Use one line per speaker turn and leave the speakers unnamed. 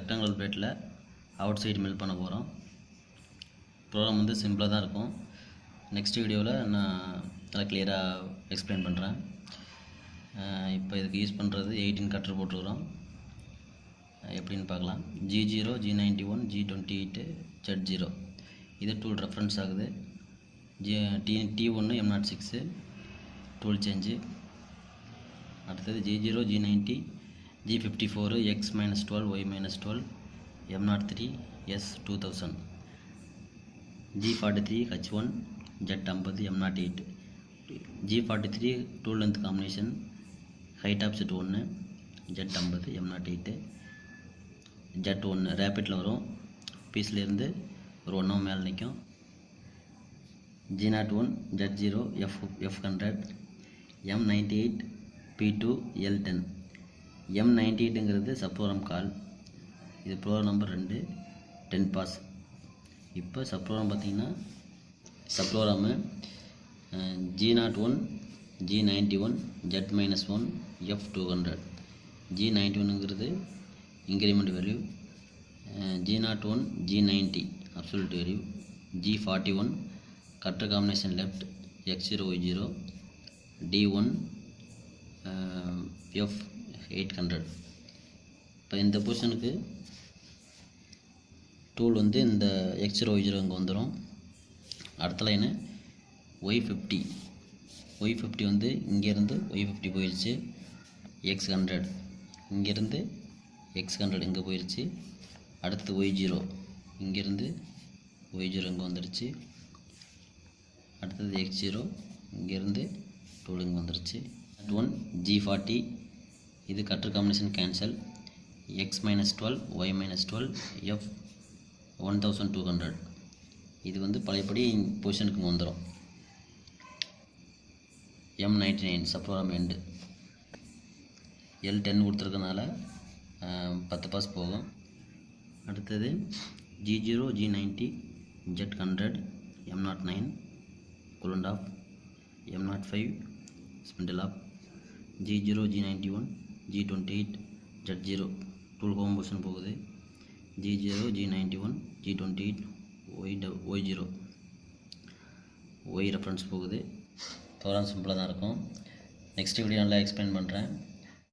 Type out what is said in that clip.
Rectangular பிளேட்டில் out side mill பண்ண போகிறோம். ப்ரோக்ராம் வந்து சிம்பிளாக தான் இருக்கும். நெக்ஸ்ட் வீடியோவில் நான் நல்லா கிளியராக எக்ஸ்பிளைன் பண்ணுறேன். இப்போ இதுக்கு யூஸ் பண்ணுறது 18 கட்டர் போட்டுருக்குறோம். எப்படின்னு பார்க்கலாம். G0, G91, G28, Z0 இது டூல் ரெஃபரன்ஸ் ஆகுது. T1 M06 tool change. அடுத்தது G0, G90, G54 X-12 Y-12 M03 S2000 G43 H1 Z50 M08 G43 tool length combination height offset 1 Z50 M08 Z1 ரேப்பிட்டில் வரும். பீஸ்லேருந்து ஒரு 1 மேலே நிற்கும். G01 Z0 F100 M98 P2 L10 M98ங்கிறது சப்ரோகிராம் கால். இது program number 2 10 pass. இப்போ சப்ரோகிராம் பார்த்திங்கன்னா சப்ரோகிராமு G01 G91 Z-1 F200 G91ங்கிறது increment value, G01 G90 absolute value, G41 cutter combination left X0 Y0 D1 F800. இப்போ இந்த பொசிஷனுக்கு டூல் வந்து இந்த X0 Y0 இங்கே வந்துடும். அடுத்த லைனு Y50 வந்து இங்கேருந்து Y50 போயிடுச்சு. X100 இங்கேருந்து X100 இங்கே போயிடுச்சு. அடுத்தது Y0 இங்கேருந்து Y0 இங்கே வந்துடுச்சு. அடுத்தது X0 இங்கேருந்து டூல் இங்கே வந்துடுச்சு. G1 G40 இது cutter combination cancel. X-12 Y-12 F1200 இது வந்து பழையபடி பொசிஷனுக்கு வந்துடும். M99 சப்ரோகிராம் எண்டு L10 கொடுத்துருக்கனால 10 பாஸ் போகும். அடுத்தது G0 G90 Z100 M09 coolant off M05 spindle off G0 G91 G28 Z0 tool home position போகுது. G0 G91 G28 Y0 Y reference போகுது. Program சிம்பிளாக தான் இருக்கும். நெக்ஸ்ட் வீடியோ நல்லா எக்ஸ்பிளைன் பண்ணுறேன்.